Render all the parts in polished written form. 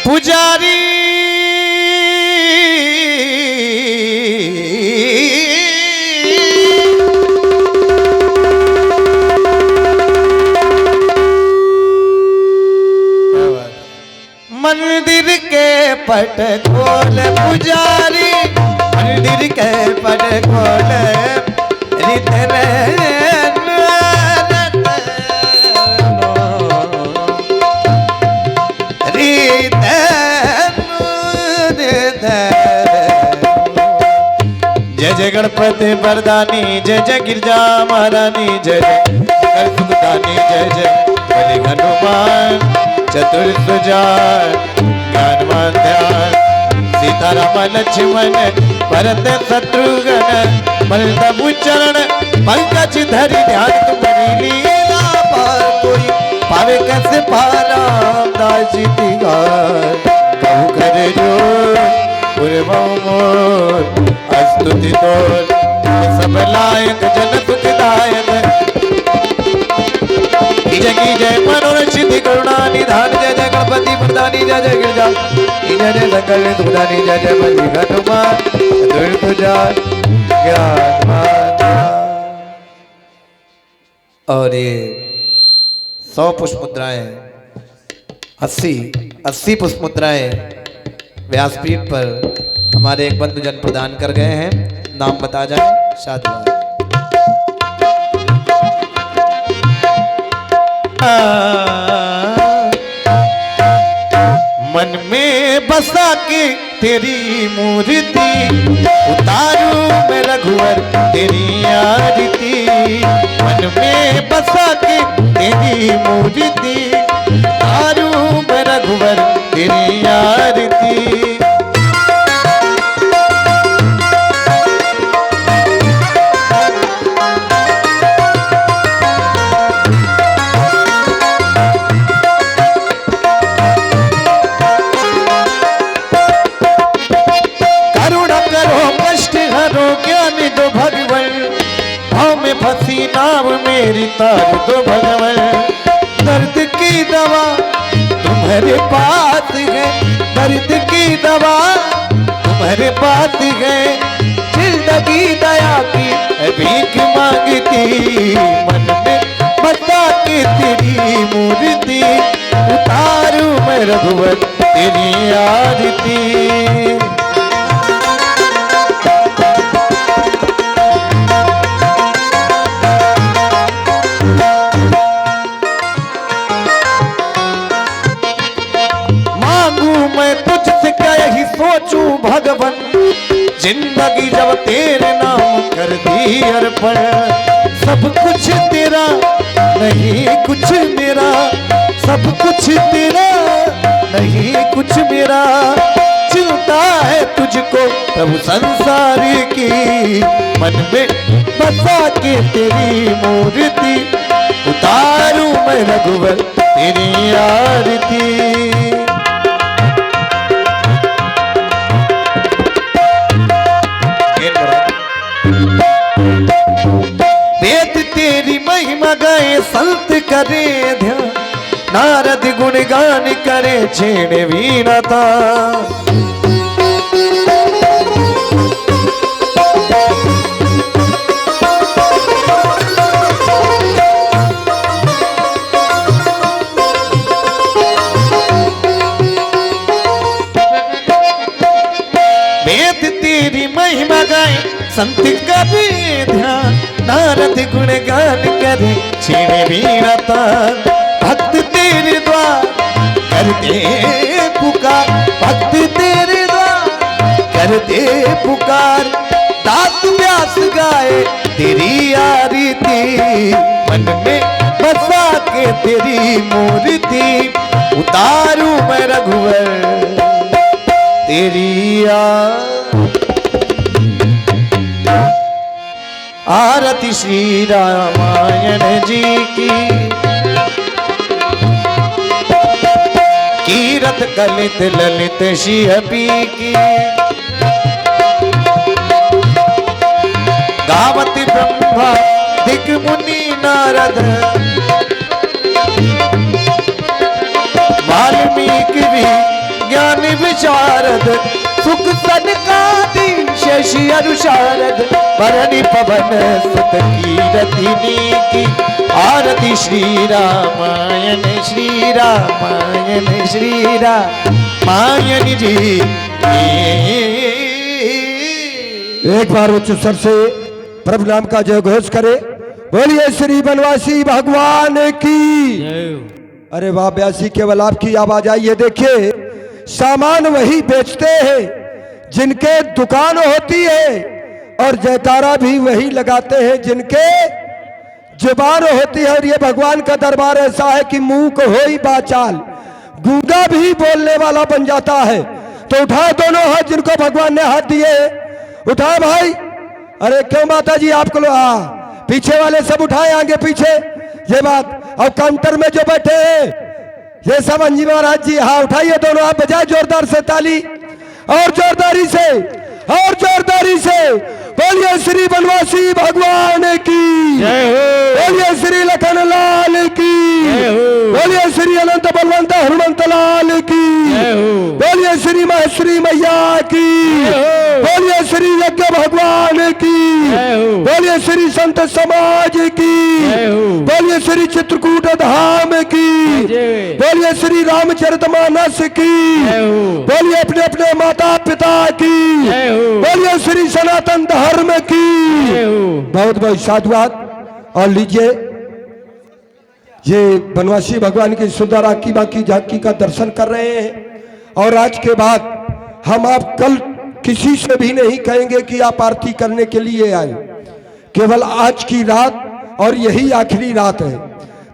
पुजारी मंदिर के पट खोल पुजारी मंदिर के पट खोल जय जय गणपति वरदानी जय जय गिरजा महारानी जय जय सुखदानी जय जय बलि हनुमान चतुर्भुजान ज्ञानवान ध्यान सीताराम लक्ष्मण भरत शत्रुघ्न बलदेव चरण पंकज धरि ध्यान तुम्हारी लीला पार कोई पावे कैसे पारा दास जी कहू कर जो स्तुति तोर सब लायक जन सुखदायक की जय मनोरथ सिद्धि करुणा निधान जय जय गणपति वरदानी जय जय गिरजा जय जय सकल सुखदानी जय जय बलि हनुमान चतुर्भुजान ज्ञानवान। और ये 100 पुष्प मुद्राएं 80 पुष्प मुद्राएं व्यासपीठ पर हमारे एक बंधुजन प्रदान कर गए हैं। नाम बता जाए साधु मन में बसा के तेरी मूर्ति उतारू मैं रघुवर तेरी आरती मन में बसा के तेरी मूर्ति उतारू मैं रघुवर तेरी आरती। फंसी नाव मेरी तार दो भगवान दर्द की दवा तुम्हारे पास है दर्द की दवा तुम्हारे पास है जिंदगी दया की भीख मांगती मन में बता के तेरी मूर्ति उतारू मैं रघुवर तेरी आरती। सोचू भगवन जिंदगी जब तेरे नाम कर दी अर्पण सब कुछ तेरा नहीं कुछ मेरा सब कुछ तेरा नहीं कुछ मेरा चिंता है तुझको प्रभु संसार की मन में बसा के तेरी मूर्ति उतारू मैं रघुवर तेरी आरती। महिमा गाए संत करे ध्यान नारद गुणगान करे छेड़े वीणता वेद तेरी महिमा गाए संत करे ध्यान नारद गुणगान करे छेड़े वीणता भक्त तेरे द्वार करते पुकार भक्त तेरे द्वार करते पुकार दास व्यास गाए तेरी आरती मन में बसा के तेरी मूर्ति उतारू मैं रघुवर तेरी आरती श्री रामायण जी की कीरत कलित ललित शिहपी की गावती ब्रह्मा दिक मुनि नारद मुनि विशारद सुख सनकादि शशि अनुशारद भरणी पवन सुत कीरतिनी की आरती श्री रामायण श्री रामायण श्री रामायण जी। एक बार उच्च स्वर से प्रभु नाम का जय घोष करे। बोलिए श्री बनवासी भगवान की। अरे वाह ब्यासी, केवल आपकी आवाज आई है। देखिए सामान वही बेचते हैं जिनके दुकान होती है और जयकारा भी वही लगाते हैं जिनके जुबान होती है। और ये भगवान का दरबार ऐसा है कि मुंह को हो ही बाचाल, गूंगा भी बोलने वाला बन जाता है। तो उठाए दोनों हाथ जिनको भगवान ने हाथ दिए, उठाए भाई। अरे क्यों माता जी आपको पीछे वाले सब उठाए, आगे पीछे ये बात। और काउंटर में जो बैठे हैं ये सब अंजी महाराज जी, हाँ उठाइए दोनों हाथ, बजाए जोरदार से ताली और जोरदारी से और जोरदारी से। बोलिए श्री बनवासी भगवान की जय हो, बोलिए श्री लखन लाल की जय हो, बोलिए श्री अनंत बलवंत हनुमंत लाल की जय हो, बोलिए श्री महेश्वरी मैया की जय हो, बोलिए श्री यज्ञ भगवान की जय हो, बोलिए श्री संत समाज की जय हो, बोलिए श्री चित्रकूट धाम की, बोलिए श्री रामचरितमानस की जय हो, बोलिए अपने अपने माता पिता की जय हो, बोलिए श्री सनातन धर्म की। बहुत बहुत साधुवाद। और लीजिए ये बनवासी भगवान की सुंदर आकीबा की झांकी का दर्शन कर रहे हैं। और आज के बाद हम आप कल किसी से भी नहीं कहेंगे कि आप आरती करने के लिए आए, केवल आज की रात और यही आखिरी रात है।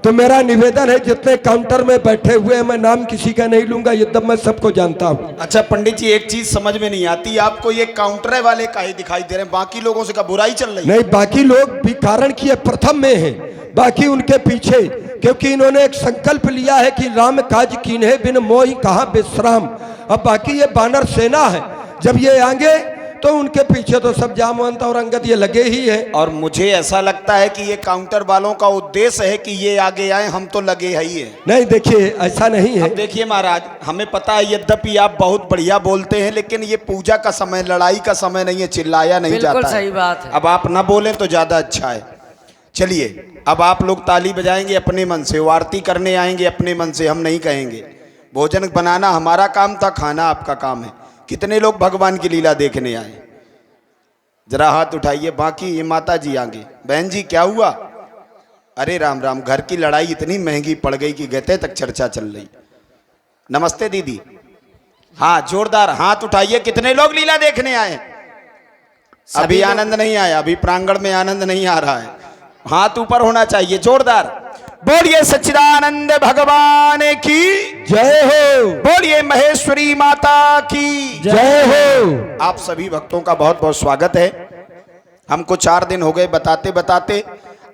तो मेरा निवेदन है, जितने काउंटर में बैठे हुए हैं मैं नाम किसी का नहीं लूंगा, एकदम मैं सबको जानता हूँ। अच्छा पंडित जी, एक चीज समझ में नहीं आती, आपको ये काउंटर वाले का ही दिखाई दे रहे हैं, बाकी लोगों से क्या बुराई चल रही है? नहीं, बाकी लोग भी कारण की है, प्रथम में है, बाकी उनके पीछे, क्योंकि इन्होंने एक संकल्प लिया है कि राम काज कीन्हे बिन मोहि कहाँ विश्राम। अब बाकी ये बानर सेना है, जब ये आएंगे तो उनके पीछे तो सब जामवंत और अंगद ये लगे ही है। और मुझे ऐसा लगता है कि ये काउंटर वालों का उद्देश्य है कि ये आगे आए, हम तो लगे ही है। नहीं देखिए, ऐसा नहीं है। अब देखिए महाराज, हमें पता है यद्यपि आप बहुत बढ़िया बोलते हैं, लेकिन ये पूजा का समय, लड़ाई का समय नहीं है, चिल्लाया नहीं जाता। बिल्कुल सही बात है। अब आप ना बोलें तो ज्यादा अच्छा है। चलिए अब आप लोग ताली बजाएंगे अपने मन से, आरती करने आएंगे अपने मन से, हम नहीं कहेंगे। भोजन बनाना हमारा काम था, खाना आपका काम है। कितने लोग भगवान की लीला देखने आए? जरा हाथ उठाइए। बाकी ये माता जी आगे। बहन जी क्या हुआ? अरे राम राम, घर की लड़ाई इतनी महंगी पड़ गई कि गते तक चर्चा चल रही। नमस्ते दीदी। हाँ जोरदार हाथ उठाइए। कितने लोग लीला देखने आए? अभी आनंद नहीं आया, अभी प्रांगण में आनंद नहीं आ रहा है। हाथ ऊपर होना चाहिए, जोरदार। बोलिए सच्चिदानंद भगवान की जय हो, बोलिए महेश्वरी माता की जय हो। आप सभी भक्तों का बहुत बहुत स्वागत है। हमको 4 दिन हो गए बताते बताते,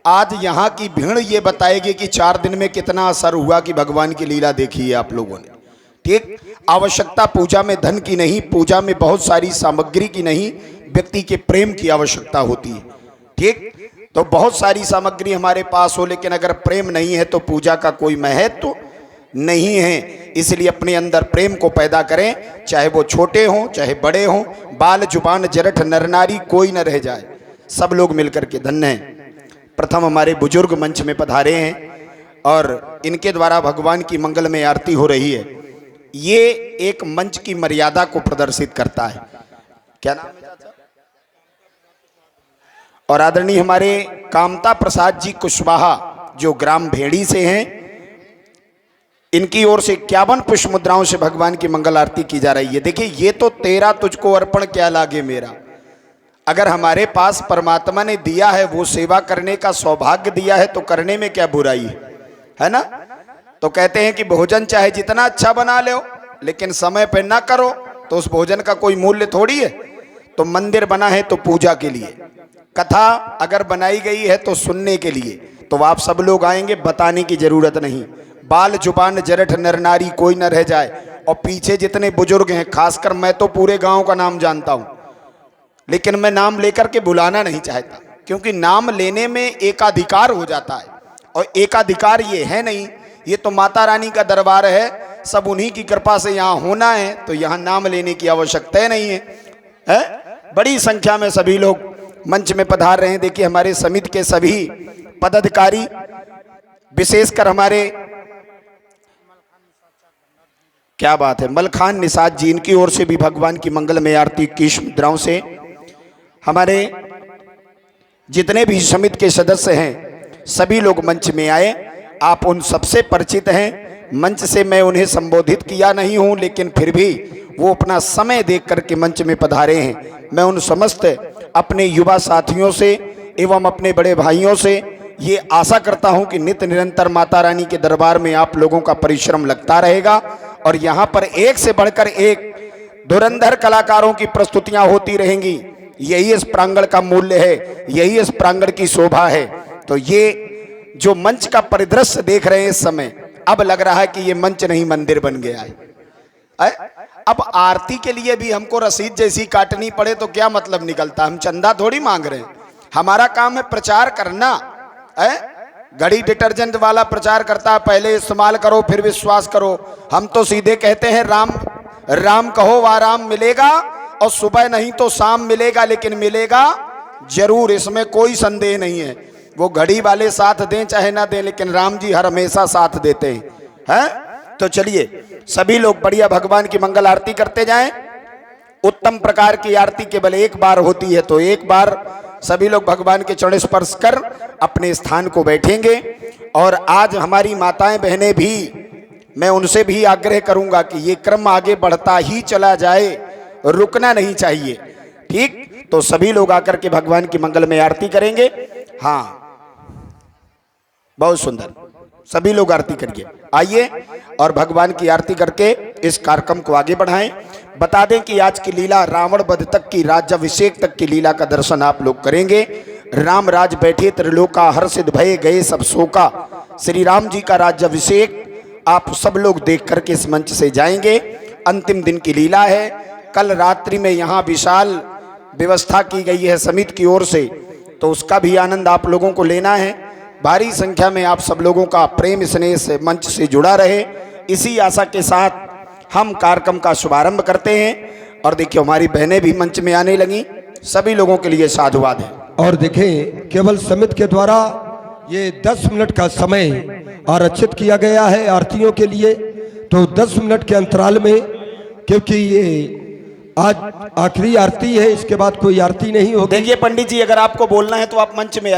आज यहाँ की भीड़ ये बताएगी कि 4 दिन में कितना असर हुआ कि भगवान की लीला देखी है आप लोगों ने। ठीक, आवश्यकता पूजा में धन की नहीं, पूजा में बहुत सारी सामग्री की नहीं, व्यक्ति के प्रेम की आवश्यकता होती है। ठीक, तो बहुत सारी सामग्री हमारे पास हो, लेकिन अगर प्रेम नहीं है तो पूजा का कोई महत्व नहीं है। इसलिए अपने अंदर प्रेम को पैदा करें, चाहे वो छोटे हों चाहे बड़े हों, बाल जुबान जरठ नर नारी कोई न रह जाए, सब लोग मिलकर के धन्य हैं। प्रथम हमारे बुजुर्ग मंच में पधारे हैं और इनके द्वारा भगवान की मंगलमय आरती हो रही है। ये एक मंच की मर्यादा को प्रदर्शित करता है। क्या नाम है चाचा? और आदरणीय हमारे कामता प्रसाद जी कुशवाहा जो ग्राम भेड़ी से हैं, इनकी ओर से 51 पुष्प मुद्राओं से भगवान की मंगल आरती की जा रही है। देखिए ये तो तेरा तुझको अर्पण क्या लागे मेरा। अगर हमारे पास परमात्मा ने दिया है, वो सेवा करने का सौभाग्य दिया है, तो करने में क्या बुराई है ना। तो कहते हैं कि भोजन चाहे जितना अच्छा बना लो, लेकिन समय पर ना करो तो उस भोजन का कोई मूल्य थोड़ी है। तो मंदिर बना है तो पूजा के लिए, कथा अगर बनाई गई है तो सुनने के लिए, तो आप सब लोग आएंगे, बताने की जरूरत नहीं। बाल जुबान जरठ नर नारी कोई न रह जाए। और पीछे जितने बुजुर्ग हैं, खासकर मैं तो पूरे गांव का नाम जानता हूं, लेकिन मैं नाम लेकर के बुलाना नहीं चाहता, क्योंकि नाम लेने में एकाधिकार हो जाता है। और एकाधिकार ये है नहीं, ये तो माता रानी का दरबार है, सब उन्हीं की कृपा से यहाँ होना है, तो यहाँ नाम लेने की आवश्यकता नहीं है? बड़ी संख्या में सभी लोग मंच में पधार रहे हैं। देखिए हमारे समिति के सभी पदाधिकारी, विशेषकर हमारे क्या बात है मलखान निषाद जी, इनकी ओर से भी भगवान की मंगलमय आरती 21 मुद्राओं से। हमारे जितने भी समिति के सदस्य हैं सभी लोग मंच में आए। आप उन सबसे परिचित हैं, मंच से मैं उन्हें संबोधित किया नहीं हूं, लेकिन फिर भी वो अपना समय देख करके मंच में पधारे हैं। मैं उन समस्त अपने युवा साथियों से एवं अपने बड़े भाइयों से ये आशा करता हूं कि नित्य निरंतर माता रानी के दरबार में आप लोगों का परिश्रम लगता रहेगा और यहाँ पर एक से बढ़कर एक धुरंधर कलाकारों की प्रस्तुतियां होती रहेंगी। यही इस प्रांगण का मूल्य है, यही इस प्रांगण की शोभा है। तो ये जो मंच का परिदृश्य देख रहे हैं इस समय, अब लग रहा है कि ये मंच नहीं मंदिर बन गया है। अब आरती के लिए भी हमको रसीद जैसी काटनी पड़े तो क्या मतलब निकलता? हम चंदा थोड़ी मांग रहे हैं, हमारा काम है प्रचार करना है। घड़ी डिटर्जेंट वाला प्रचार करता है, पहले इस्तेमाल करो फिर विश्वास करो। हम तो सीधे कहते हैं राम राम कहो आराम मिलेगा, और सुबह नहीं तो शाम मिलेगा, लेकिन मिलेगा जरूर, इसमें कोई संदेह नहीं है। वो घड़ी वाले साथ दें चाहे ना दें, लेकिन राम जी हर हमेशा साथ देते हैं। तो चलिए सभी लोग बढ़िया भगवान की मंगल आरती करते जाएं। उत्तम प्रकार की आरती केवल एक बार होती है, तो एक बार सभी लोग भगवान के चरण स्पर्श कर अपने स्थान को बैठेंगे। और आज हमारी माताएं बहनें भी, मैं उनसे भी आग्रह करूंगा कि ये क्रम आगे बढ़ता ही चला जाए, रुकना नहीं चाहिए। ठीक, तो सभी लोग आकर के भगवान की मंगल में आरती करेंगे। हाँ, बहुत सुंदर, सभी लोग आरती करिए। आइए और भगवान की आरती करके इस कार्यक्रम को आगे बढ़ाएं। बता दें कि आज की लीला रावण वध तक की, राज्याभिषेक तक की लीला का दर्शन आप लोग करेंगे। राम राज बैठे त्रिलोका, हर्षित भये गए सब शोका। श्री राम जी का राज्याभिषेक आप सब लोग देख करके इस मंच से जाएंगे। अंतिम दिन की लीला है। कल रात्रि में यहाँ विशाल व्यवस्था की गई है समिति की ओर से, तो उसका भी आनंद आप लोगों को लेना है। भारी संख्या में आप सब लोगों का प्रेम स्नेह से मंच से जुड़ा रहे, इसी आशा के साथ हम कार्यक्रम का शुभारंभ करते हैं। और देखिए हमारी बहनें भी मंच में आने लगी। सभी लोगों के लिए साधुवाद है। और देखें केवल समिति के द्वारा ये 10 मिनट का समय आरक्षित किया गया है आरतियों के लिए। तो 10 मिनट के अंतराल में, क्योंकि ये आज आखिरी आरती है, इसके बाद कोई आरती नहीं होगी। देखिए पंडित जी, अगर आपको बोलना है तो आप मंच में आइए।